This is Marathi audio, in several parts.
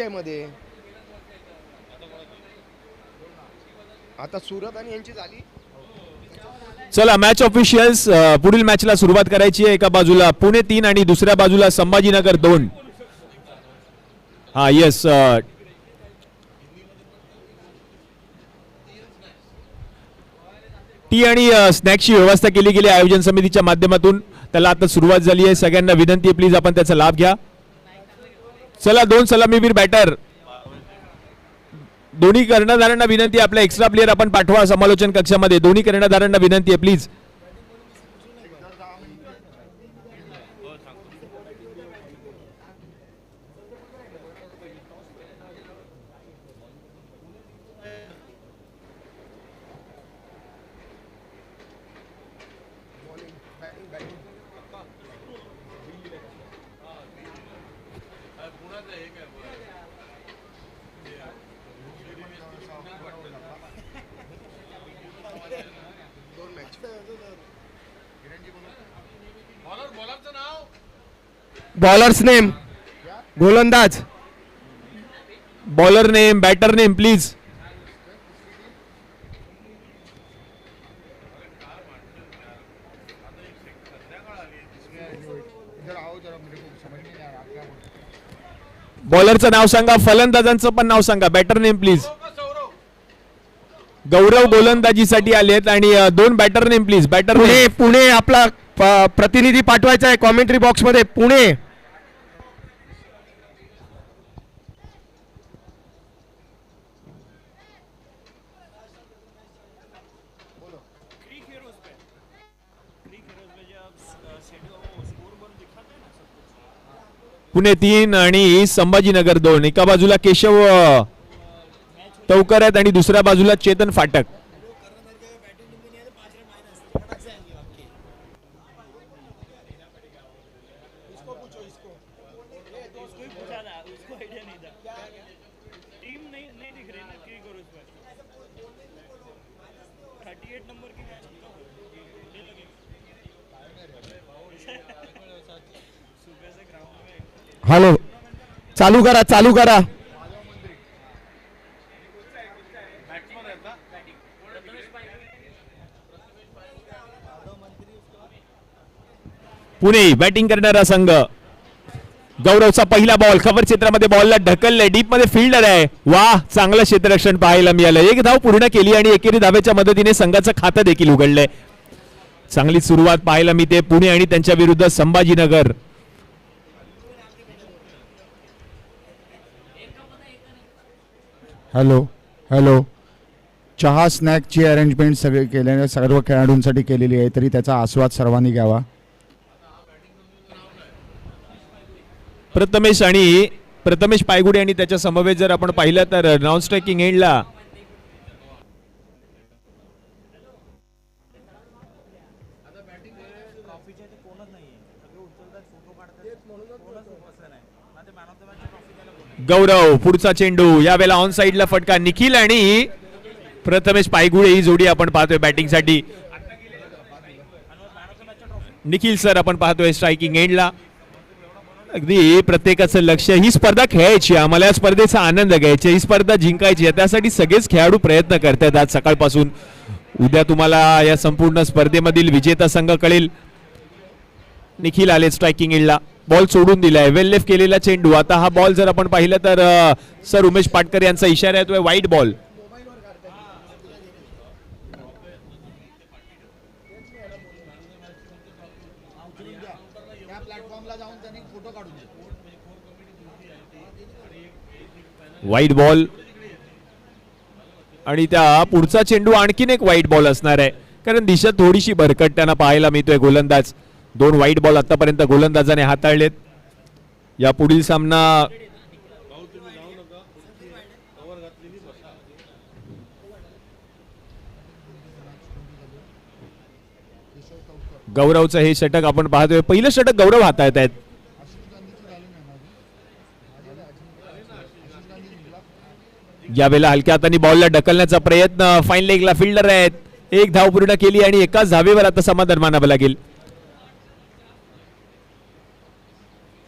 मध्ये आता सुरत आणि यांची झाली. चला मॅच ऑफिशियल्स पुढील मॅचला सुरुवात करायची आहे. एका बाजूला पुणे 3 आणि दुसऱ्या बाजूला संभाजीनगर 2. हा येस टी आणि स्नॅक्सची व्यवस्था केली गेली आयोजन समितीच्या माध्यमातून. त्याला आता सुरुवात झाली आहे. सगळ्यांना विनंती आहे प्लीज आपण त्याचा लाभ घ्या. चला 2 सलामीवीर बॅटर दोन्ही कर्णधारांना विनंती आपला एक्स्ट्रा प्लेयर आपण पाठवा समालोचन कक्षामध्ये. दोन्ही कर्णधारांना विनंती आहे प्लीज. बॉलर्स नेम गोलंदाज bowler name batter name please. बॉलरचं नाव सांगा. फलंदाजांचं पण नाव सांगा. Batter name please. गौरव गोलंदाजीसाठी आलेत आणि 2 batter name please. Batter Pune Pune आपला प्रतिनिधी पाठवायचा आहे कॉमेंट्री बॉक्स मध्ये. पुणे पुणे 3 आणि संभाजीनगर 2. एका बाजूला केशव तवकर आहेत आणि दुसऱ्या बाजूला चेतन फाटक. हॅलो चालू करा चालू करा. पुणे बॅटिंग करणारा संघ. गौरवचा पहिला बॉल खबर क्षेत्रामध्ये बॉलला ढकलले. डीप मध्ये फिल्डर आहे. वाह चांगलं क्षेत्ररक्षण पाहायला मिळालं. 1 धाव पूर्ण केली आणि एकेरी धावेच्या मदतीने संघाचं खातं देखील उघडलंय. चांगली सुरुवात पाहायला मिळते पुणे आणि त्यांच्या विरुद्ध संभाजीनगर. हॅलो हॅलो चहा स्नॅकची अरेंजमेंट सगळे केल्याने सर्व खेळाडूंसाठी केलेली आहे तरी त्याचा आस्वाद सर्वांनी घ्यावा. प्रथमेश पायगुडे आणि त्याच्या समवेत जर आपण पाहिलं तर नॉन स्ट्रायकिंग एंडला गौरव. पुढचा चेंडू यावेळेला ऑन साइडला फटका. निखिल आणि प्रथमेश पायगुडे ही जोडी आपण पाहतोय बॅटिंग साठी. निखिल सर आपण पाहतोय स्ट्रायकिंग एंडला. अगदी प्रत्येकाचं लक्ष ही स्पर्धा खेळायची. आम्हाला या स्पर्धेचा आनंद घ्यायचा. ही स्पर्धा जिंकायची आहे त्यासाठी सगळेच खेळाडू प्रयत्न करतात आज सकाळपासून. उद्या तुम्हाला या संपूर्ण स्पर्धेमधील विजेता संघ कळेल. निखिल आले स्ट्रायकिंग एंडला. बॉल सोडून दिलाय. वेल लेफ्ट केलेला चेंडू. आता हा बॉल जर आपण पाहिलं तर सर उमेश पाटकर यांचा इशारा येतोय वाईट बॉल. वाईट बॉल आणि त्या पुढचा चेंडू आणखीन एक वाईट बॉल असणार आहे कारण दिशा थोडीशी भरकटताना पाहायला मिळतोय गोलंदाज. 2 वाईट बॉल आतापर्यंत गोलंदाजाने हाताळलेत. या पुढील सामना गौरवचं हे षटक आपण पाहतोय. पहिलं षटक गौरव हाताळत आहेत. यावेळेला हलक्या हाताने बॉलला ढकलण्याचा प्रयत्न. फाईन लेगला फिल्डर आहेत. 1 धाव पूर्ण केली आणि एकाच धावेवर आता समाधान मानावं लागेल.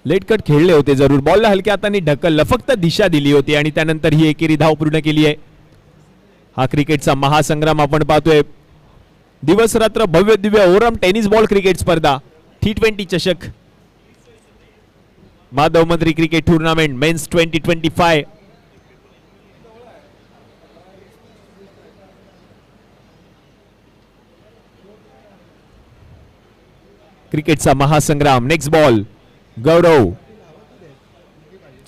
लेट कट खेळले होते जरूर, बॉलला हलक्या हाताने ढकललं, फक्त दिशा दिली होती आणि त्यानंतर ही एकेरी धाव पूर्ण केली आहे. हा क्रिकेटचा महासंग्राम आपण पाहतोय. दिवस रात्र भव्य दिव्य ओरम टेनिस बॉल क्रिकेट स्पर्धा T20 चषक Madhav Mantri cricket tournament men's 2025. क्रिकेटचा महासंग्राम. नेक्स्ट बॉल गौरव,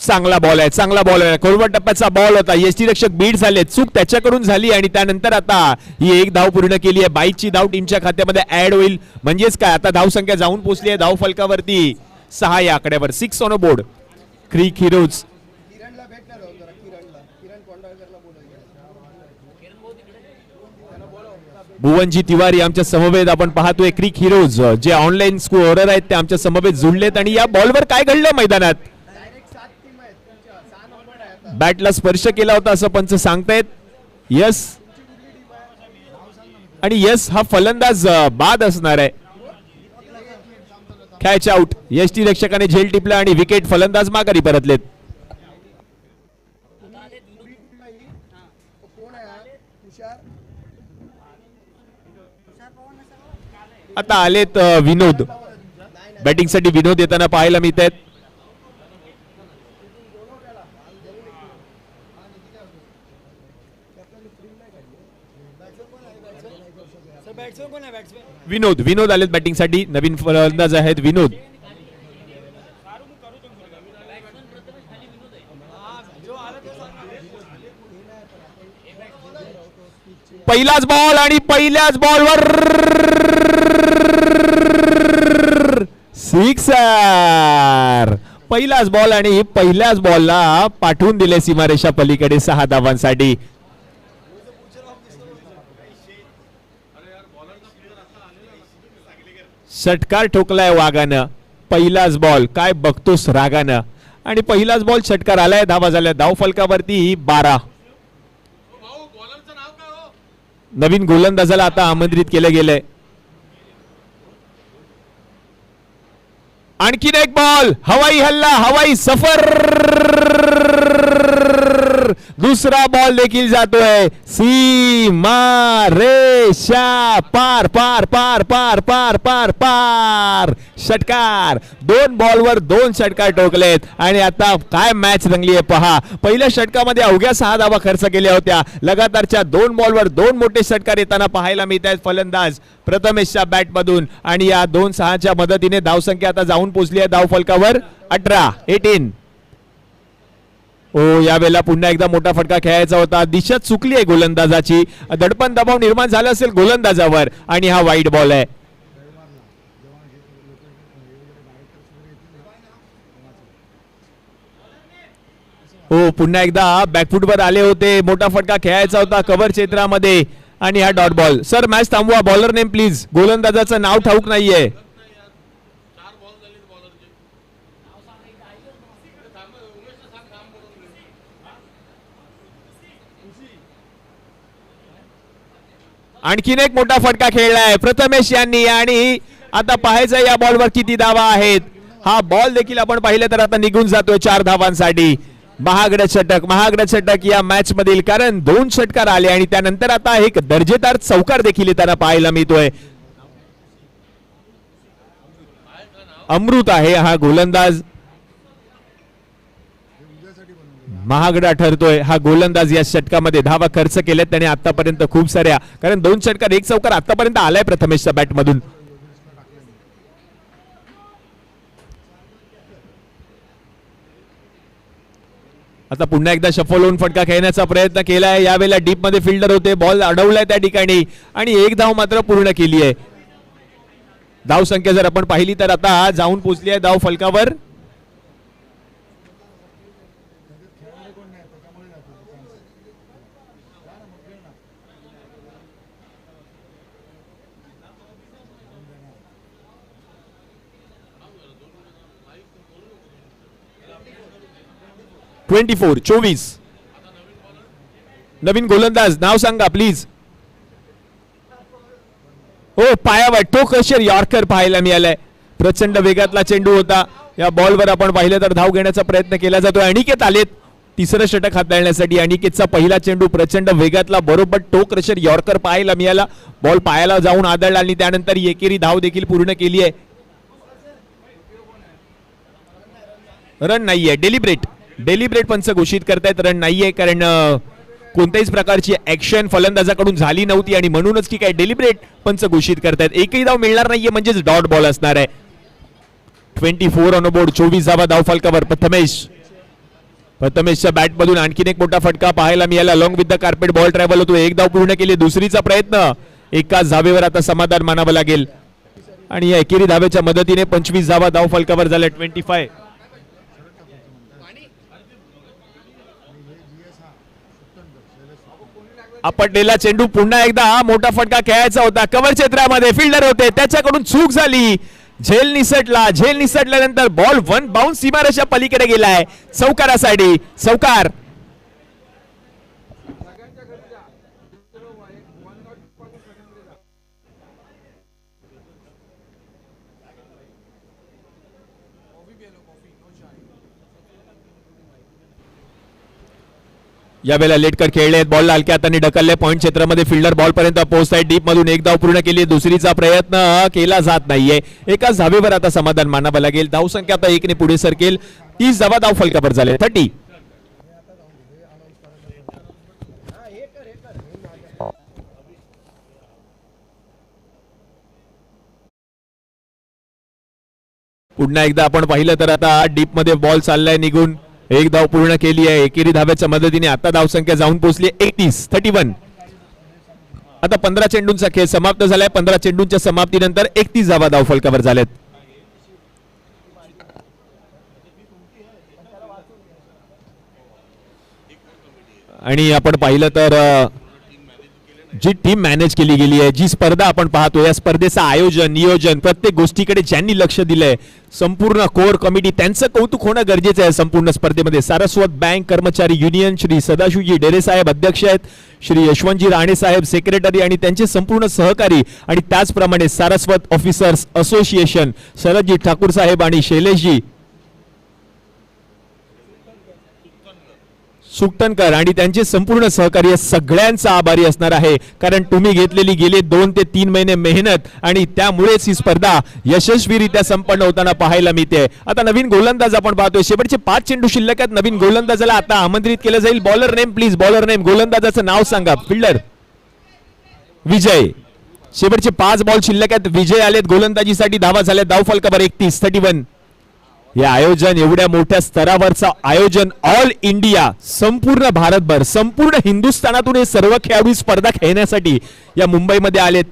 चांगला बॉल आहे, चांगला बॉल आहे, कोलवट टप्प्याचा बॉल होता, यष्टीरक्षक बीड झाले, चूक त्याच्याकडून झाली आणि त्यानंतर आता ही एक धाव पूर्ण केली आहे. 22ची धाव टीमच्या खात्यामध्ये ऍड होईल, म्हणजेच काय आता धाव संख्या जाऊन पोहोचली आहे धाव फलकावरती 6 या आकड्यावर. 6 on board. Cric Heroes Bhuvanji Tiwari आमच्या समवेत आपण पाहतोय. क्रिक हिरोज जे ऑनलाईन स्कोरर आहेत ते आमच्या समवेत जुळलेत आणि या बॉलवर काय घडलं मैदानात, बॅटला स्पर्श केला होता असं पंच सांगतायत. यस आणि यस हा फलंदाज बाद असणार आहे. Catch out. यष्टी रक्षकाने झेल टिपला आणि विकेट, फलंदाज माघारी परतलेत. आता आलेत विनोद, बॅटिंग साठी विनोद येताना पाहायला मिळत आहेत. विनोद आलेत बॅटिंग साठी, नवीन फलंदाज आहेत विनोद. पहिलाच बॉल आणि पहिल्याच बॉलवर सिक्सर. पहिलाच बॉल आणि पहिल्याच बॉलला पाठवून दिले सीमारेषा पलीकडे 6 धावांसाठी. षटकार ठोकलाय वाघानं. पहिलाच बॉल, काय बघतोस रागानं, आणि पहिलाच बॉल षटकार आलाय, धावा झाल्या धाव फलकावरती 12. नवीन गोलंदाजाला आता आमंत्रित केलं गेलंय. आणखीन एक बॉल, हवाई हल्ला, हवाई सफर. दुसरा बॉल देखील जातोय सीमा रेषा पार पार पार पार पार पार पार. षटकार, 2 बॉलवर 2 षटकार ठोकलेत आणि आता काय मॅच रंगली आहे पहा. पहिल्या षटकामध्ये अवघ्या 6 धावा खर्च केल्या होत्या. लगातारच्या 2 बॉलवर 2 मोठे षटकार येताना पाहायला मिळत आहेत फलंदाज प्रथमेशच्या बॅट मधून आणि या 2-6च्या मदतीने धावसंख्या आता जाऊन पोहोचली आहे धाव फलकावर 18. ओ यावेळेला पुन्हा एकदा मोठा फटका खेळायचा होता. दिशा चुकली आहे गोलंदाजाची, दडपण दबाव निर्माण झाला असेल गोलंदाजावर आणि हा वाईट बॉल आहे. हो पुन्हा एकदा बॅकफुटवर आले होते, मोठा फटका खेळायचा होता कव्हर क्षेत्रामध्ये आणि हा डॉट बॉल. सर मॅच थांबवा, बॉलर नेम प्लीज. गोलंदाजाचं नाव ठाऊक नाहीये. आणखीन एक मोठा फटका खेळलाय प्रथमेश यांनी आणि आता पाहायचं या बॉलवर किती धावा आहेत. हा बॉल देखील आपण पाहिलं तर आता निघून जातोय 4 धावांसाठी. महागड षटक या मॅच मधील, कारण 2 षटकार आले आणि त्यानंतर आता एक दर्जेदार चौकार देखील येताना पाहायला मिळतोय. अमृत आहे हा गोलंदाज, महागडा ठरतोय हा गोलंदाज. या षटकामध्ये धावा खर्च केल्यात त्याने आतापर्यंत खूप साऱ्या, कारण 2 षटकार 1 चौकार आतापर्यंत आलाय प्रथमेशच्या बॅट मधून. आता पुन्हा एकदा शफल होऊन फटका खेळण्याचा प्रयत्न केलाय. यावेळेला डीप मध्ये फिल्डर होते, बॉल अडवलाय त्या ठिकाणी आणि 1 धाव मात्र पूर्ण केली आहे. धाव संख्या जर आपण पाहिली तर आता जाऊन पोहोचली आहे धाव फलकावर 24. नवीन गोलंदाज नाव सांगा प्लीज. हो पायावर टोकशर यॉर्कर पाहायला मिळालाय. प्रचंड वेगातला चेंडू होता, या बॉलवर आपण पाहिलं तर धाव घेण्याचा प्रयत्न केला जातो. अनिकेत आलेत तिसरं षटक हाताळण्यासाठी. अनिकेतचा पहिला चेंडू प्रचंड वेगातला, बरोबर टो क्रशर यॉर्कर पाहायला मिळाला. बॉल पायाला जाऊन आदळला आणि त्यानंतर एकेरी धाव देखील पूर्ण केली आहे. रन नाहीये, डेलिब्रेट पंच घोषित करतायत. रन नाहीये कारण कोणत्याही प्रकारची ऍक्शन फलंदाजाकडून झाली नव्हती आणि म्हणूनच की काय डेलिब्रेट पंच घोषित करतायत. एकही धाव मिळणार नाहीये म्हणजेच डॉट बॉल असणार आहे. 24 ऑन बोर्ड, 24 धावा धाव फलकावर. प्रथमेशच्या बॅट मधून आणखीन एक मोठा फटका पाहायला मिळाला. Long with the carpet ball travel होतो. एक धाव पूर्ण केली. दुसरीचा प्रयत्न, एकाच धावेवर आता समाधान मानावं लागेल आणि या एकेरी धावेच्या मदतीने 25 धावा धाव फलकावर झाल्या. 25. आपटलेला चेंडू पुन्हा एकदा मोठा फटका खेळायचा होता. कव्हर क्षेत्रामध्ये फिल्डर होते, त्याच्याकडून चूक झाली. झेल निसटल्यानंतर बॉल वन बाउन्स सीमारेषा पलीकडे गेलाय. चौकारासाठी चौकार. यावेळेला लेटकर खेळले, बॉलला हलक्या हाताने ढकलले. पॉइंट क्षेत्रामध्ये फिल्डर बॉल पर्यंत पोहोचताय. डीप मधून एक धाव पूर्ण केली. दुसरीचा प्रयत्न केला जात नाहीये. एकाच धावेवर आता समाधान मानावं लागेल. धाव संख्या आता 1 ने पुढे सरकेल. 30 धावा धाव फलकावर झाले. 30. पुन्हा एकदा आपण पाहिलं तर आता डीप मध्ये बॉल चाललाय निघून. एक धाव पूर्ण केली आहे. एकेरी धाव्याच्या मदतीने आता धाव संख्या जाऊन पोहोचली 31. आता 15 चेंडूंचा खेळ समाप्त झालाय. 15 चेंडूंच्या समाप्तीनंतर 31 धावा धाव फलकावर झाल्यात. आणि आपण पाहिलं तर जी टीम मॅनेज केली गेली आहे, जी स्पर्धा आपण पाहतो, या स्पर्धेचं आयोजन, नियोजन, प्रत्येक गोष्टीकडे ज्यांनी लक्ष दिलंय, संपूर्ण कोर कमिटी, त्यांचं कौतुक होणं गरजेचं आहे. संपूर्ण स्पर्धेमध्ये सारस्वत बँक कर्मचारी युनियन, श्री सदाशिवजी डेरे साहेब अध्यक्ष आहेत, श्री यशवंतजी राणे साहेब सेक्रेटरी आणि त्यांचे संपूर्ण सहकारी, आणि त्याचप्रमाणे सारस्वत ऑफिसर्स असोसिएशन शरदजी ठाकूर साहेब आणि शैलेशजी सुकटनकर आणि त्यांचे संपूर्ण सहकार्य सगळ्यांचा आभारी असणार आहे. कारण तुम्ही घेतलेली गेले 2 ते 3 महिने मेहनत आणि त्यामुळेच ही स्पर्धा यशस्वीरित्या संपन्न होताना पाहायला मिळते. आता नवीन गोलंदाज आपण पाहतोय. शेवटचे 5 चेंडू शिल्लक आहेत. नवीन गोलंदाजाला आता आमंत्रित केलं जाईल. Bowler name please, bowler name, गोलंदाजाचं नाव सांगा. फिल्डर विजय. शेवटचे 5 बॉल शिल्लक आहेत. विजय आलेत गोलंदाजीसाठी. धावा झाल्या धाव फलकावर 31. हे आयोजन, एवढ्या मोठ्या स्तरावरचं आयोजन, ऑल इंडिया, संपूर्ण भारतभर, संपूर्ण हिंदुस्थानातून हे सर्व खेळाडू स्पर्धा खेळण्यासाठी या मुंबईमध्ये आलेत.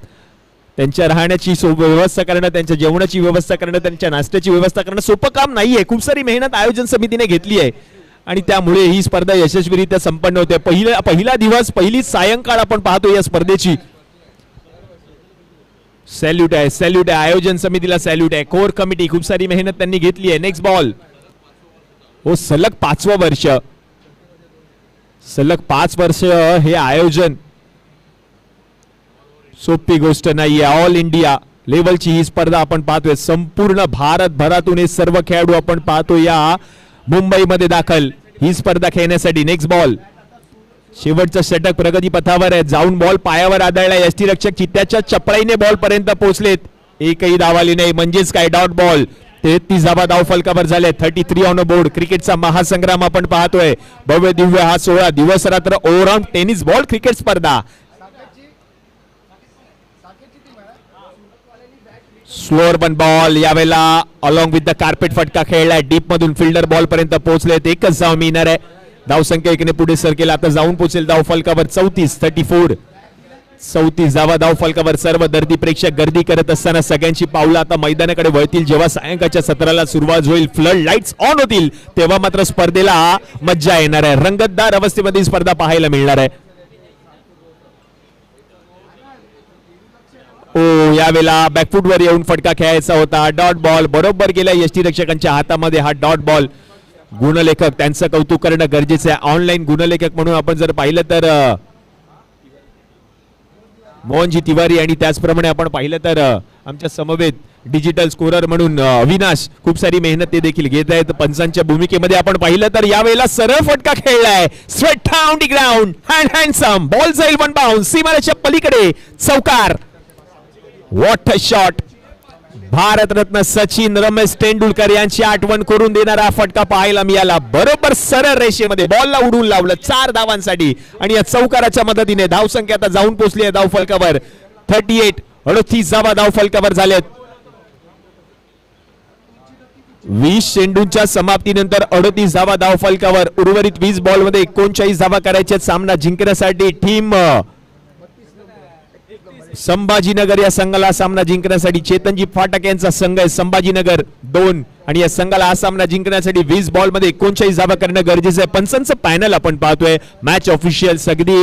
त्यांच्या राहण्याची व्यवस्था करणं, त्यांच्या जेवणाची व्यवस्था करणं, त्यांच्या नाश्त्याची व्यवस्था करणं सोपं काम नाहीये. खूप सारी मेहनत आयोजन समितीने घेतली आहे आणि त्यामुळे ही स्पर्धा यशस्वीरित्या संपन्न होते. पहिला दिवस, पहिली सायंकाळ आपण पाहतो या स्पर्धेची. सॅल्यूट आहे आयोजन समितीला, सॅल्यूट आहे. कोर कमिटी, खूप सारी मेहनत त्यांनी घेतली आहे. Next ball. हो, सलग 5वं वर्ष, सलग 5 वर्ष हे आयोजन सोपी गोष्ट नाहीये. ऑल इंडिया लेवलची ही स्पर्धा आपण पाहतोय. संपूर्ण भारतभरातून हे सर्व खेळाडू आपण पाहतो या मुंबईमध्ये दाखल ही स्पर्धा खेळण्यासाठी. Next ball. शेवटचं षटक प्रगती पथावर आहे. जाऊन बॉल पायावर आदळला. यष्टीरक्षक चित्त्याच्या चपळाईने बॉल पर्यंत पोहोचलेत. एकही धाव आली नाही म्हणजेच काय डॉट बॉल. 33 धावा धाव फलकावर झाले. 33 ऑन बोर्ड. क्रिकेटचा महासंग्राम आपण पाहतोय. भव्य दिव्य हा 16 दिवस रात्र ऑलराऊंड टेनिस बॉल क्रिकेट स्पर्धा. स्लोअर पण बॉल यावेळेला अलॉंग विथ द कार्पेट फटका खेळलाय. डीप मधून फिल्डर बॉल पर्यंत पोहोचलेत. एकच धाव मिळणार आहे. धाव संख्या 1 ने पुढे सरकेल. आता जाऊन पोहोचेल धाव फलकावर 34 धावा धाव फलकावर. सर्व दर्दी प्रेक्षक गर्दी करत असताना सगळ्यांची पावलं आता मैदानाकडे वळतील. जेव्हा सायंकाळच्या सत्राला सुरुवात होईल, फ्लड लाईट्स ऑन होतील, तेव्हा मात्र स्पर्धेला मज्जा येणार आहे. रंगतदार अवस्थेमध्ये स्पर्धा पाहायला मिळणार आहे. ओ, यावेळेला बॅकफुटवर येऊन फटका खेळायचा होता. डॉट बॉल बरोबर गेला यष्टीरक्षकांच्या हातामध्ये. हा डॉट बॉल. गुणलेखक, त्यांचं कौतुक करणं गरजेचं आहे. ऑनलाईन गुणलेखक म्हणून आपण जर पाहिलं तर मोहनजी तिवारी आणि त्याचप्रमाणे आपण पाहिलं तर आमच्या समवेत डिजिटल स्कोरर म्हणून अविनाश खूप सारी मेहनत ते देखील घेत आहेत. पंचांच्या भूमिकेमध्ये आपण पाहिलं तर यावेळेला सरळ फटका खेळलाय. Straight down the ground, handsome ball जाईल वन बाउंड, सीमारेषेच्या पलीकडे चौकार. What a shot. Bharat Ratna Sachin Ramesh Tendulkar यांची आठवण करून देणारा फटका पाहायला मिळाला. बरोबर सरळ रेषेमध्ये बॉलला उडून लावलं 4 धावांसाठी आणि या चौकाराच्या मदतीने धावसंख्या आता जाऊन पोहोचली आहे धावफलकावर 38. 38 धावा धावफलकावर झालेत. 20 चेंडूंच्या समाप्तीनंतर 38 धावा धावफलकावर. उर्वरित 20 बॉलमध्ये 39 धावा करायच्या सामना जिंकण्यासाठी. टीम संभाजीनगर या संघाला सामना जिंकण्यासाठी चेतनजी फाटक यांचा संघ आहे संभाजीनगर 2 आणि या संघाला हा सामना जिंकण्यासाठी 20 बॉल मध्ये 39 धावा करणं गरजेचं आहे. पंचांचं पॅनल आपण पाहतोय. मॅच ऑफिशियल्स अगदी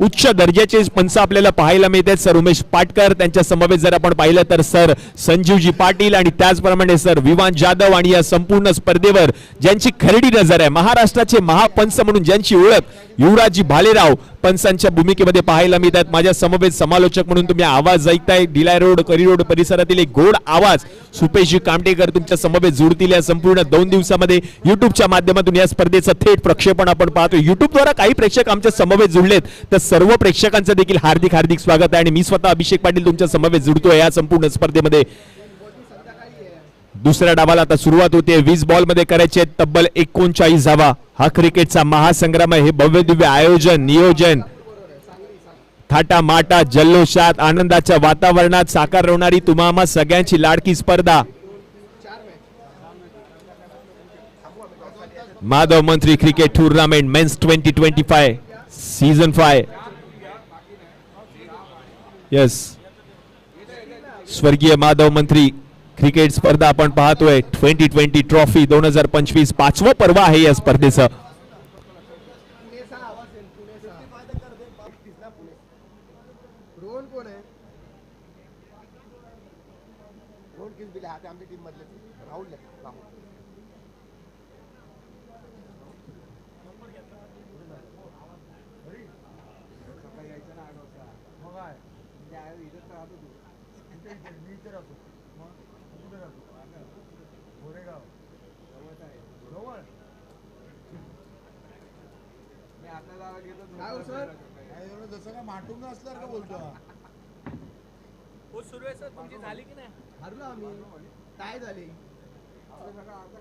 उच्च दर्जाचे पंच आपल्याला पाहायला मिळतात. सर उमेश पाटकर, त्यांच्या समवेत जर आपण पाहिलं तर सर संजीवजी पाटील आणि त्याचप्रमाणे सर विवान जाधव आणि या संपूर्ण स्पर्धेवर ज्यांची खरडी नजर आहे, महाराष्ट्राचे महापंच म्हणून ज्यांची ओळख युवराजजी भालेराव पंचांच्या भूमिकेमध्ये पाहायला मिळतात. माझ्या समवेत समालोचक म्हणून तुम्ही आवाज ऐकताय. डिलाय रोड करी रोड परिसरातील एक गोड आवाज सुपेशजी कामटेकर तुमच्या समवेत जुळतील. या संपूर्ण 2 दिवसामध्ये युट्यूबच्या माध्यमातून या स्पर्धेचं थेट प्रक्षेपण आपण पाहतो. युट्यूबद्वारा काही प्रेक्षक आमच्या समवेत जुळलेत, तर सर्व प्रेक्षकांचं देखील हार्दिक हार्दिक स्वागत आहे. आणि मी स्वतः अभिषेक पाटील तुमच्या समवेत जुळतोय या संपूर्ण स्पर्धेमध्ये. दुसऱ्या डावाला आता सुरुवात होते. 20 बॉल मध्ये करायचे तब्बल 39 धावा. हा क्रिकेटचा महासंग्राम आहे. हे भव्य दिव्य आयोजन, नियोजन, थाटा माटा जल्लोषात आनंदाच्या वातावरणात साकारवणारी तुम्हा सगळ्यांची लाडकी स्पर्धा Madhav Mantri cricket tournament men's 2025 season 5. Yes, स्वर्गीय माधव मंत्री क्रिकेट स्पर्धा आपण पाहतोय. 2020 ट्रॉफी 2025 5वं पर्व आहे या स्पर्धेचं. सुरू आहे सर, तुमची झाली की नाही? हरलो आम्ही. काय झाले?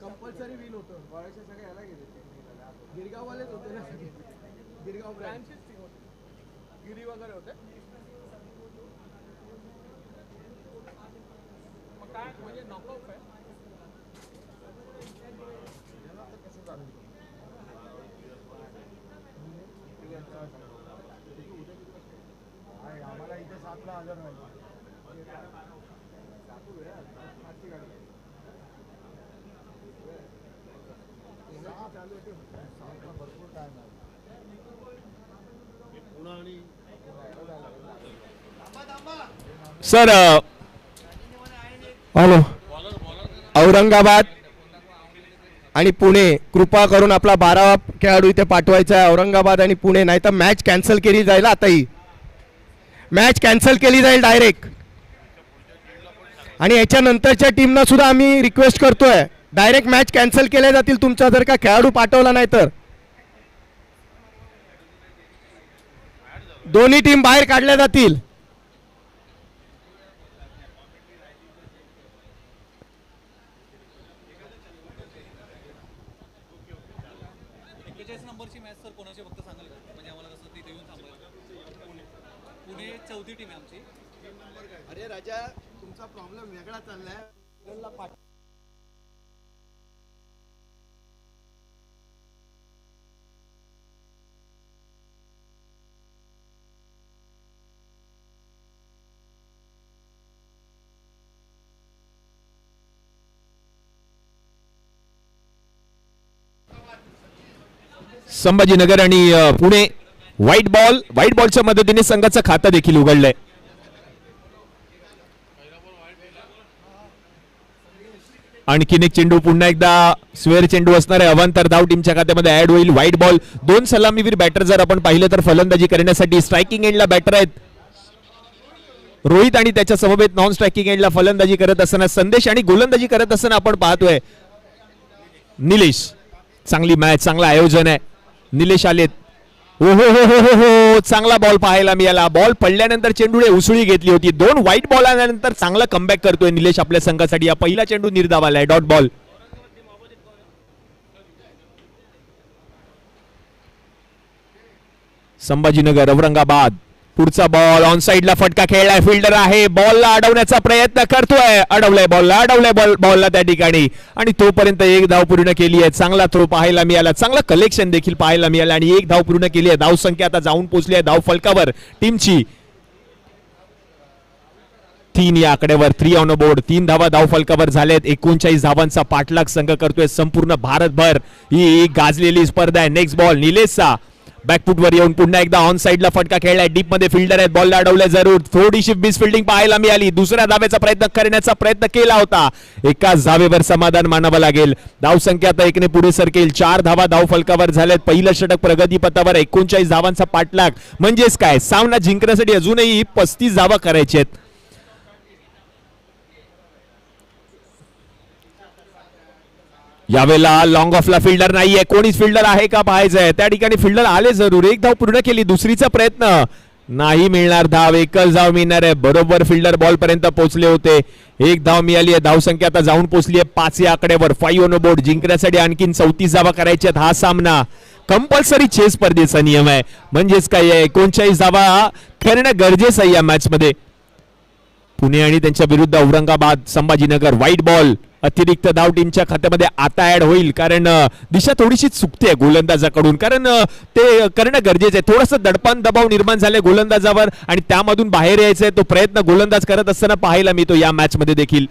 कंपल्सरी विन होतं. सगळे याला गेले, गिरगाववालेच होते ना सगळे. गिरगाव ब्रँचेस गिरी वगैरे होते. मग काय म्हणजे नॉकआउट आहे? आम्हाला इथे 7ला हजर नाही. सर हॅलो, औरंगाबाद आणि पुणे कृपा करून आपला 12वा खेळाडू इथे पाठवायचा आहे. औरंगाबाद आणि पुणे, नाही तर मॅच कॅन्सल केली जाईल. आता ही मॅच कॅन्सल केली जाईल डायरेक्ट. आणि याच्यानंतरच्या टीमना सुद्धा आम्ही रिक्वेस्ट करतोय, डायरेक्ट मॅच कॅन्सल केल्या जातील तुमचा जर का खेळाडू पाठवला नाही तर. दोन्ही टीम बाहेर काढल्या जातील. नंबरची मॅच सर कोणाची फक्त सांगाल का? म्हणजे आम्हाला कसं तिथे येऊन थांबवायचं. पुणे 4थी टीम आहे आमची. अरे राजा, तुमचा प्रॉब्लेम वेगळा चाललाय. संभाजीनगर आणि पुणे व्हाईट बॉलच्या मदतीने संघाचं खातं देखील उघडलंय. आणखीन एक चेंडू पुन्हा एकदा स्वेअर चेंडू असणार आहे. अवांतर धाव टीमच्या खात्यामध्ये ऍड होईल. White ball. 2 सलामीवीर बॅटर जर आपण पाहिलं तर फलंदाजी करण्यासाठी स्ट्रायकिंग एंडला बॅटर आहेत. रोहित आणि त्याच्या समवेत नॉन स्ट्रायकिंग एंडला फलंदाजी करत असताना संदेश आणि गोलंदाजी करत असताना आपण पाहतोय निलेश. चांगली मॅच, चांगलं आयोजन आहे. निलेश आलेत. हो हो हो हो हो हो, चांगला बॉल पाहायला मिळाला. बॉल पडल्यानंतर चेंडूने उसळी घेतली होती. 2 वाईट बॉल आल्यानंतर चांगला कमबॅक करतोय निलेश आपल्या संघासाठी. या पहिला चेंडू निर्धाव आलाय, डॉट बॉल. संभाजीनगर औरंगाबाद. पुढचा बॉल ऑन साइडला फटका खेळलाय. फिल्डर आहे, बॉलला अडवण्याचा प्रयत्न करतोय. अडवलाय बॉलला, अडवलाय बॉलला त्या ठिकाणी आणि तोपर्यंत 1 धाव पूर्ण केली आहे. चांगला थ्रो पाहायला मिळाला, चांगला कलेक्शन देखील पाहायला मिळालं आणि 1 धाव पूर्ण केली आहे. धाव संख्या आता जाऊन पोहोचली आहे धाव फलकावर टीमची 3 या आकड्यावर. 3 ऑन बोर्ड. 3 धावा धाव फलकावर झालेत. 39 धावांचा पाठलाग संघ करतोय संपूर्ण भारतभर. ही गाजलेली स्पर्धा आहे. Next ball निलेशचा. बॅकफुटवर येऊन पुन्हा एकदा ऑन साइडला फटका खेळलाय. डीप मध्ये फिल्डर आहेत, बॉलला अडवलंय जरूर. थोडीशी मिस फिल्डिंग पाहायला मिळाली. दुसऱ्या धावेचा प्रयत्न करण्याचा प्रयत्न केला होता. एकाच धावेवर समाधान मानावं लागेल. धाव संख्या आता 1 ने पुढे सरकेल. 4 धावा धाव फलकावर झाल्यात. पहिलं षटक प्रगतीपथावर. 39 धावांचा पाठलाग म्हणजेच काय, सामना जिंकण्यासाठी अजूनही 35 धावा करायच्या आहेत. यावेळेला लॉंग ऑफला फिल्डर नाहीये. कोणीच फिल्डर आहे का पाहायचंय. त्या ठिकाणी फिल्डर आले जरूर. 1 धाव पूर्ण केली. दुसरीचा प्रयत्न नाही मिळणार धाव. 1च धाव मिळणार आहे. बरोबर फिल्डर बॉल पर्यंत पोहोचले होते. 1 धाव मिळाली आहे. धाव संख्या आता जाऊन पोहोचली आहे 5 या आकड्यावर. 5 ऑन बोर्ड. जिंकण्यासाठी आणखीन 34 धावा करायच्या आहेत. हा सामना कंपल्सरी चेस स्पर्धेचा नियम आहे. म्हणजेच काय आहे, 39 धावा करणं गरजेचं आहे या मॅच मध्ये. पुणे आणि त्यांच्या विरुद्ध औरंगाबाद. संभाजीनगर. White ball. अतिरिक्त धाव टीमच्या खात्यामध्ये आता ऍड होईल, कारण दिशा थोडीशी चुकते गोलंदाजाकडून, कारण ते करणं गरजेचं आहे. थोडंसं दडपण दबाव निर्माण झाले गोलंदाजावर आणि त्यामधून बाहेर यायचंय. तो प्रयत्न गोलंदाज करत असताना पाहायला मिळतो या मॅच मध्ये देखील.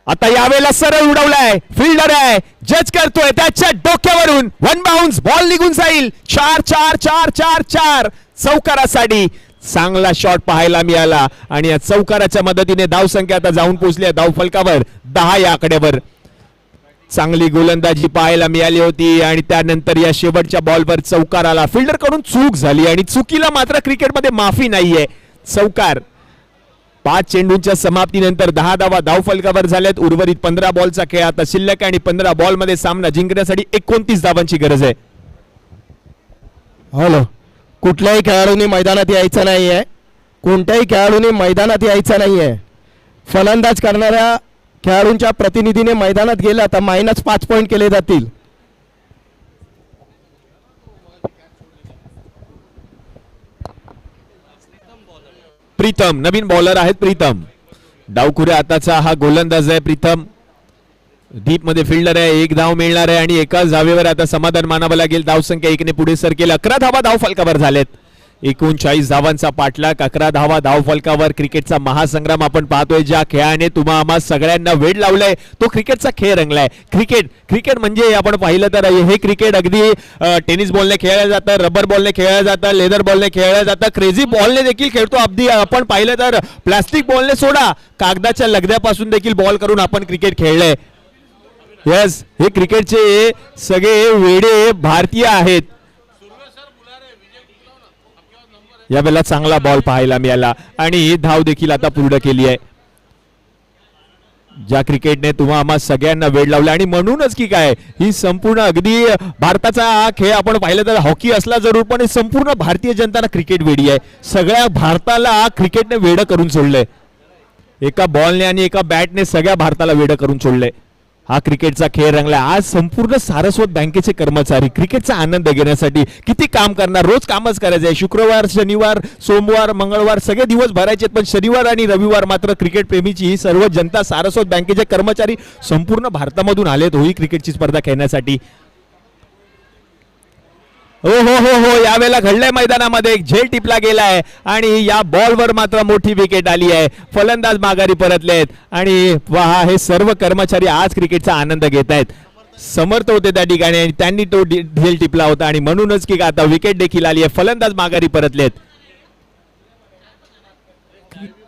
आता यावेळेला सरळ उडवलाय. फिल्डर आहे, जज करतोय त्याच्या डोक्यावरून. 1 बाउन्स. बॉल निघून जाईल. 4-4-4-4-4 चौकारासाठी चांगला शॉट पाहायला मिळाला आणि या चौकाराच्या मदतीने धाव संख्या आता जाऊन पोहोचली आहे धाव फलकावर 10 या आकड्यावर. चांगली गोलंदाजी पाहायला मिळाली होती आणि त्यानंतर या शेवटच्या बॉलवर चौकार आला. फिल्डर कडून चूक झाली आणि चुकीला मात्र क्रिकेटमध्ये माफी नाहीये. चौकार. 5 चेंडूंच्या समाप्तीनंतर 10 धावा धाव फलकावर झाल्यात. उर्वरित 15 बॉलचा खेळ आता शिल्लक आणि 15 बॉल मध्ये सामना जिंकण्यासाठी 29 धावांची गरज आहे. हॅलो, कुठल्याही खेळाडूंनी मैदानात यायचं नाहीये. कोणत्याही खेळाडूंनी मैदानात यायचं नाहीये. फलंदाज करणाऱ्या खेळाडूंच्या प्रतिनिधीने मैदानात गेला तर -5 पॉइंट केले जातील. प्रीतम नवीन बॉलर आहेत. प्रीतम डावखुरे आताचा हा गोलंदाज आहे. प्रीतम डीप मध्ये फिल्डर आहे. 1 धाव मिळणार आहे आणि एकाच धावेवर आता समाधान मानावं लागेल. धाव संख्या 1 ने पुढे सरकेल. 11 धावा धाव फलकावर झालेत. 39 धावांचा पाठलाग. 11 धावा धाव फलकावर. क्रिकेटचा महासंग्राम आपण पाहतोय. ज्या खेळाने तुम्हा आम्हा सगळ्यांना वेड लावलाय तो क्रिकेटचा खेळ रंगलाय. क्रिकेट म्हणजे आपण पाहिलं तर हे क्रिकेट अगदी टेनिस बॉलने खेळलं जातं, रबर बॉलने खेळलं जातं, लेदर बॉलने खेळलं जातं, क्रेझी बॉलने देखील खेळतो. अगदी आपण पाहिलं तर प्लास्टिक बॉलने सोडा, कागदाच्या लगद्यापासून देखील बॉल करून आपण क्रिकेट खेळलंय. यस, हे क्रिकेटचे सगळे वेडे भारतीय आहेत. यावेळेला चांगला बॉल पाहायला मिळाला आणि धाव देखील आता पूर्ण केली आहे. ज्या क्रिकेटने तुम्हा आम्हा सगळ्यांना वेड लावलं आणि म्हणूनच की काय, ही संपूर्ण अगदी भारताचा हा खेळ आपण पाहिलं तर हॉकी असला जरूर, पण संपूर्ण भारतीय जनता क्रिकेट वेडी आहे. सगळ्या भारताला क्रिकेटने वेड करून सोडलंय. एका बॉलने आणि एका बॅटने सगळ्या भारताला वेड करून सोडलंय. हा क्रिकेटचा खेळ रंगला. आज संपूर्ण सारस्वत बँकेचे कर्मचारी क्रिकेटचा आनंद घेण्यासाठी किती काम करणार. रोज कामच करायचं आहे. शुक्रवार, शनिवार, सोमवार, मंगळवार सगळे दिवस भरायचे, पण शनिवार आणि रविवार मात्र क्रिकेट प्रेमीची ही सर्व जनता, सारस्वत बँकेचे कर्मचारी संपूर्ण भारतामधून आलेत ही क्रिकेटची स्पर्धा खेळण्यासाठी. हो हो हो हो, यावेळेला घडलंय मैदानामध्ये. एक झेल टिपला गेलाय आणि या बॉलवर मात्र मोठी विकेट आली आहे. फलंदाज माघारी परतलेत आणि पहा, हे सर्व कर्मचारी आज क्रिकेटचा आनंद घेत आहेत. समर्थ होते त्या ठिकाणी आणि त्यांनी तो झेल टिपला होता आणि म्हणूनच की आता विकेट देखील आली आहे. फलंदाज माघारी परतलेत.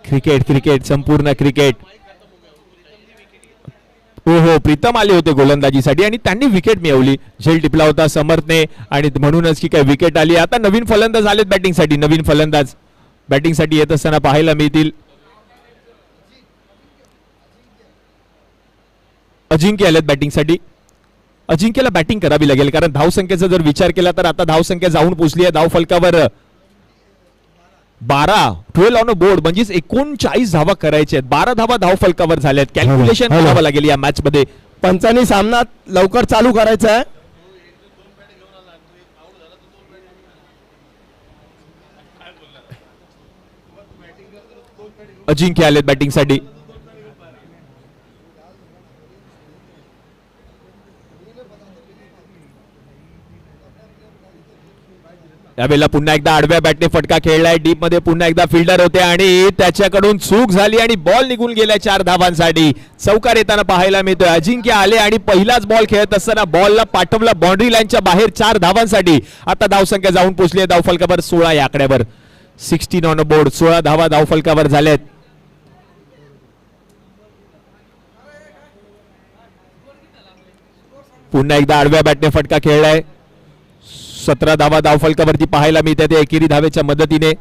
क्रिकेट संपूर्ण क्रिकेट. हो हो, प्रीतम आले होते गोलंदाजीसाठी आणि त्यांनी विकेट मिळवली. झेल टिपला होता समर्थने आणि म्हणूनच की काय विकेट आली. आता नवीन फलंदाज आलेत बॅटिंगसाठी. नवीन फलंदाज बॅटिंगसाठी येत असताना पाहायला मिळतील. अजिंक्य आलेत बॅटिंगसाठी. अजिंक्यला बॅटिंग करावी लागेल कारण धावसंख्येचा जर विचार केला तर आता धावसंख्या जाऊन पोहोचली आहे धाव फलकावर 12 ऑन अ बोर्ड, म्हणजेच 39 धावा करायच्या आहेत. 12 धावा धाव फलकावर झाल्यात. Calculation hello. करावं लागेल या मॅच मध्ये. पंचांनी सामना लवकर चालू करायचा आहे. अजिंक्य आलेत बॅटिंगसाठी. यावेळेला पुन्हा एकदा आडव्या बॅटने फटका खेळलाय. डीप मध्ये पुन्हा एकदा फिल्डर होते आणि त्याच्याकडून चूक झाली आणि बॉल निघून गेलाय 4 धावांसाठी. चौकार येताना पाहायला मिळतोय. अजिंक्य आले आणि पहिलाच बॉल खेळत असताना बॉलला पाठवला बाउंड्री लाईनच्या बाहेर 4 धावांसाठी. आता धावसंख्या जाऊन पोहोचली आहे धावफलकावर 16 या आकड्यावर. 16 ऑन अ बोर्ड, 16 धावा धावफलकावर झाल्यात. पुन्हा एकदा आडव्या बॅटने फटका खेळलाय. 17 धावा धावफलकावरती पाहायला मिळतात एकेरी धावेच्या मदतीने.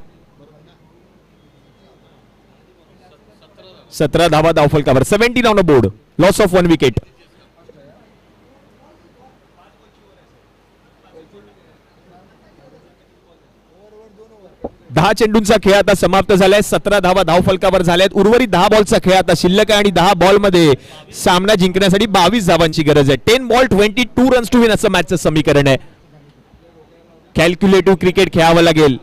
17 धावा धावफलकावर. 17 on a board, loss of 1 wicket. दहा चेंडूंचा खेळ आता समाप्त झालाय. 17 धावा धावफलकावर झाल्यात. उर्वरित 10 बॉलचा खेळ आता शिल्लक आहे आणि 10 बॉल मध्ये सामना जिंकण्यासाठी 22 धावांची गरज आहे. 10 बॉल 22 रन्स टू विन असं मॅचचं समीकरण आहे. कॅल्क्युलेटिव्ह क्रिकेट खेळावं लागेल.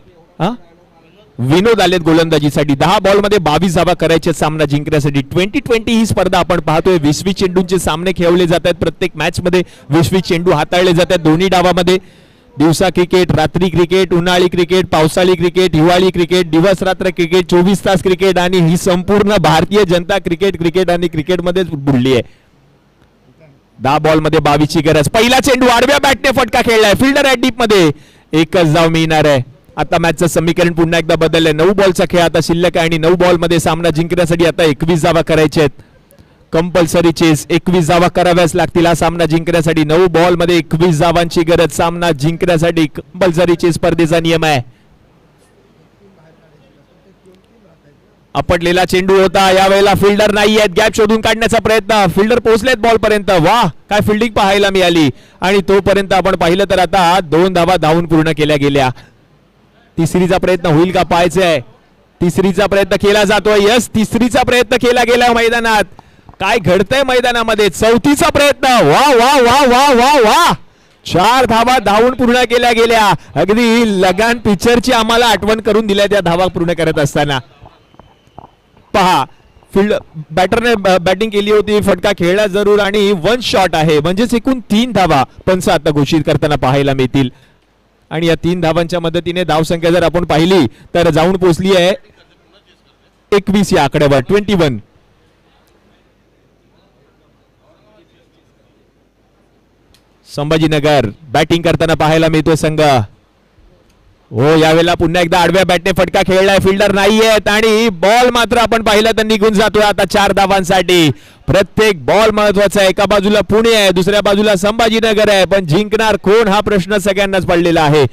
विनोद आलेत गोलंदाजीसाठी. 10 बॉल मध्ये 22 धावा करायचे सामना जिंकण्यासाठी. 2020 ही स्पर्धा आपण पाहतोय. 20 चेंडूंचे सामने खेळवले जात आहेत. प्रत्येक मॅच मध्ये 20 चेंडू हाताळले जातात दोन्ही डावामध्ये. दिवसा क्रिकेट, रात्री क्रिकेट, उन्हाळी क्रिकेट, पावसाळी क्रिकेट, हिवाळी क्रिकेट, दिवस रात्र क्रिकेट, 24 तास क्रिकेट आणि ही संपूर्ण भारतीय जनता क्रिकेट आणि क्रिकेटमध्येच बुडली आहे. 10 बॉल मध्ये 22 ची गरज. पहिला चेंडू आडव्या बॅटने फटका खेळलाय. फिल्डर आहे डीप मध्ये. एकच धाव मिळणार आहे. आता मॅचचं समीकरण पुन्हा एकदा बदललंय. 9 बॉलचा खेळ आता शिल्लक आहे आणि 9 बॉल मध्ये सामना जिंकण्यासाठी आता 21 धावा करायच्या आहेत. कंपल्सरी चेस 21 धावा कराव्याच लागतील हा सामना जिंकण्यासाठी. 9 बॉल मध्ये 21 धावांची गरज सामना जिंकण्यासाठी. कंपल्सरी चेस स्पर्धेचा नियम आहे. आपटलेला चेंडू होता. यावेळेला फिल्डर नाही आहेत. गॅप शोधून काढण्याचा प्रयत्न. फिल्डर पोहोचलेत बॉल पर्यंत. वाह, काय फिल्डिंग पाहायला मिळाली. आणि तोपर्यंत आपण पाहिलं तर आता 2 धावा धावून पूर्ण केल्या गेल्या. तिसरीचा प्रयत्न होईल का पाहायचंय. तिसरीचा प्रयत्न केला जातोय. यस, तिसरीचा प्रयत्न केला गेला मैदानात. काय घडतंय मैदानामध्ये. चौथीचा प्रयत्न. वा वा वा वा वा वा. 4 धावा धावून पूर्ण केल्या गेल्या. अगदी लगान पिक्चरची आम्हाला आठवण करून दिल्या त्या धावा पूर्ण करत असताना. पहा, फील्ड बॅटरने बॅटिंग केली होती. फटका खेळला जरूर आणि 1 शॉट आहे. म्हणजेच एकूण 3 धावा पंच आता घोषित करताना पाहायला मिळतील. आणि या 3 धावांच्या मदतीने धावसंख्या जर आपण पाहिली तर जाऊन पोहोचली आहे 21 या आकड्यावर. 21. संभाजीनगर बॅटिंग करताना पाहायला मिळतोय संघ. हो, यावेळेला पुन्हा एकदा आडव्या बॅटने फटका खेळलाय. फिल्डर नाहीयेत आणि बॉल मात्र आपण पाहिलं तर निघून जातोय आता 4 धावांसाठी. प्रत्येक बॉल महत्वाचा आहे. एका बाजूला पुणे आहे, दुसऱ्या बाजूला संभाजीनगर आहे. पण जिंकणार कोण हा प्रश्न सगळ्यांनाच पडलेला आहे.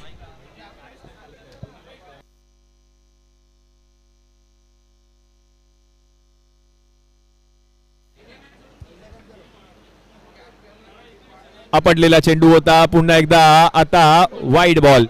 आपटलेला चेंडू होता. पुन्हा एकदा आता वाईड बॉल.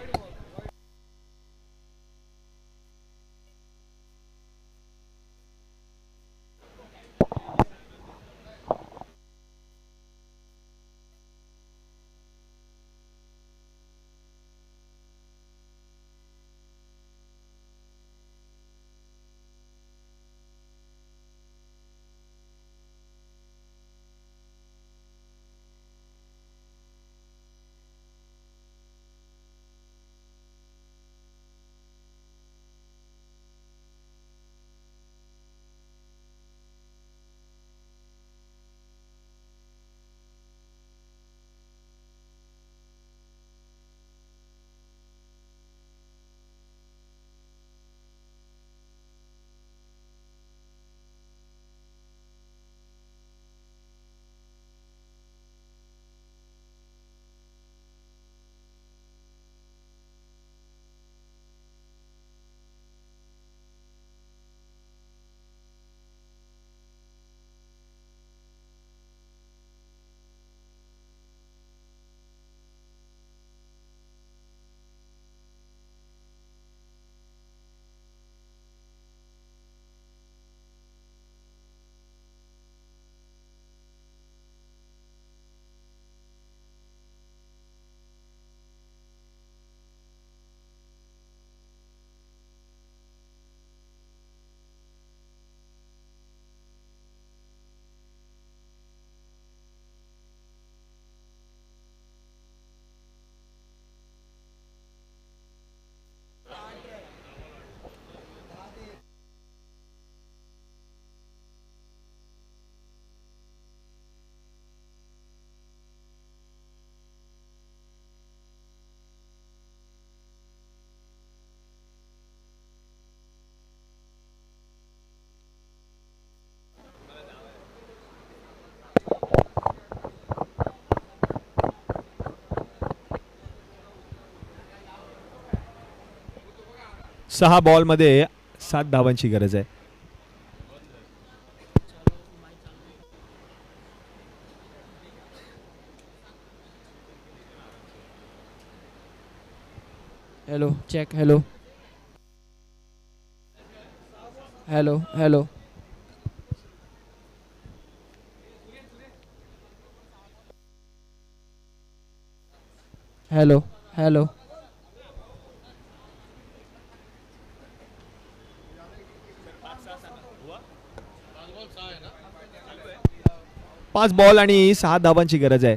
6 बॉलमध्ये 7 धावांची गरज आहे. Hello check. Hello hello hello. Hello hello. 5 ball आणि 6 धावांची गरज आहे.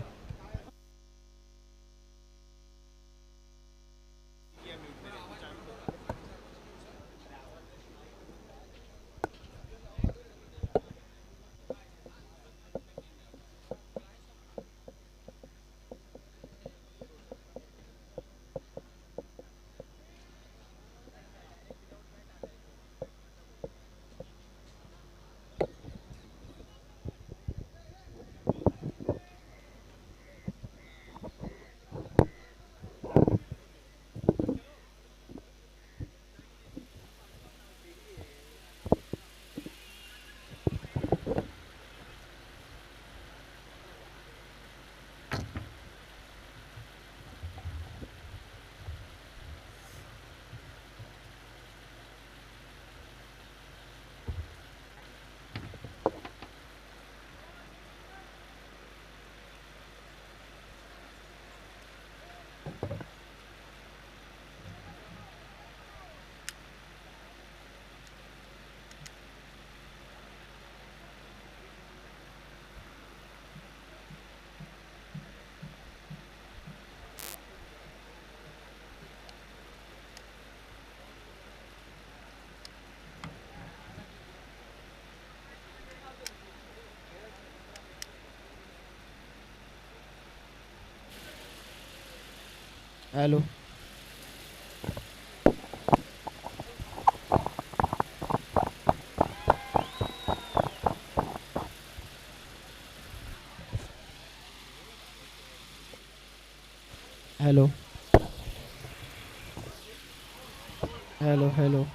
हेलो. Hello hello hello.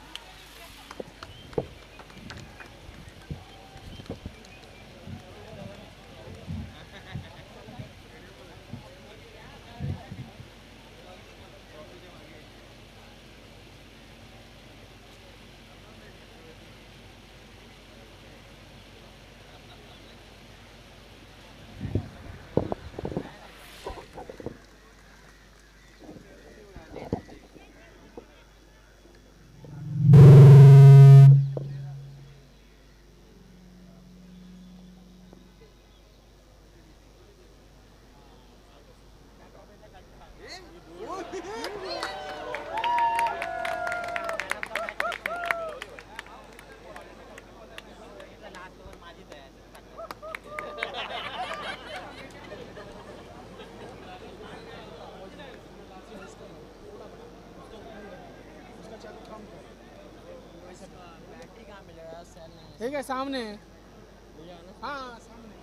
ठीक है सामने है. हाँ सामने.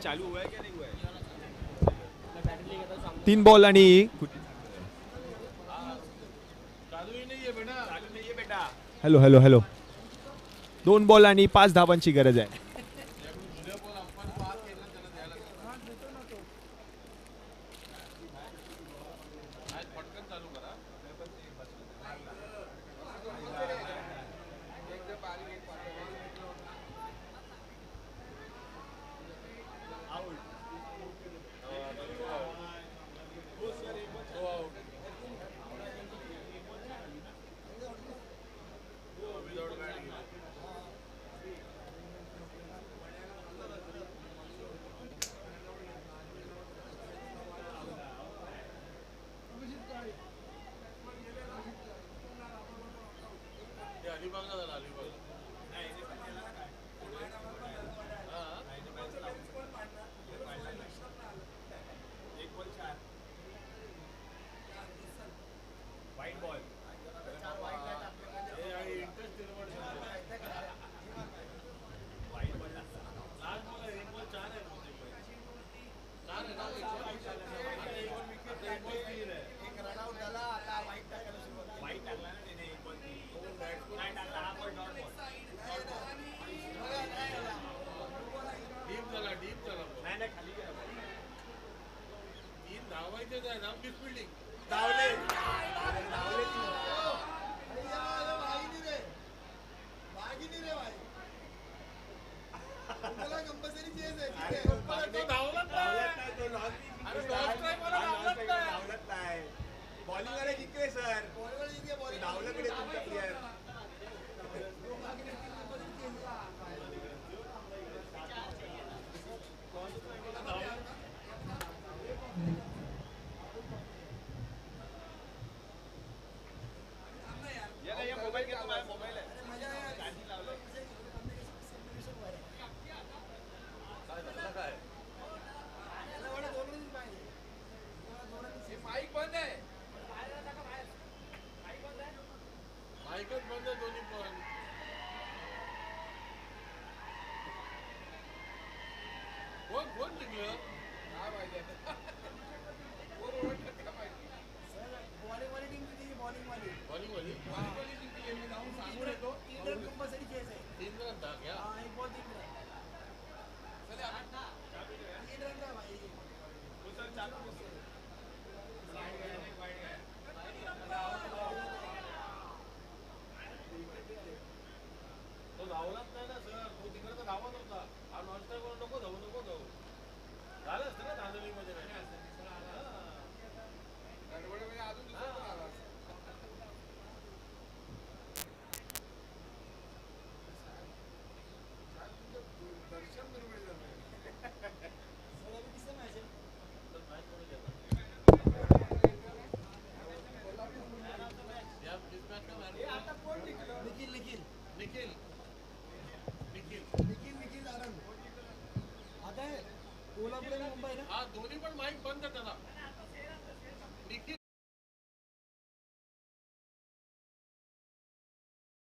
चालू हुआ है क्या नहीं हुआ है? 3 बॉल आणि हॅलो हॅलो हॅलो. 2 बॉल आणि 5 धावांची गरज आहे. बॉलिंग जिंकले सर धावलं कडे तुमचा प्लेअर माईक बंद आहे माईकच बंद आहे दोन्ही पण कोण जिंकलं काय माहिती आता कोण ओळखलं का माहिती बॉलिंग वाली जिंकली मी जाऊन सांगून येतो 3 रन कंपल्सरी चेस आहे 3 रन था क्या हां एक बॉल 3 रन चले 3 रन था भाई उधर चालू तो धावलाच नाही ना सर तो तिकडे तर धावत होता हा नॉनस्टॉप नको धावू झालं असतं ना धांदलीमध्ये गडबडमध्ये अजून दुसरा पण आला दर्शन निर्मिती आता कोण निखिल निखिल निखिल निखिल निखिल निखिल आनंद आता कोल्हापूर आणि मुंबई ना हा दोन्ही पण माईक बंद त्याला निखिल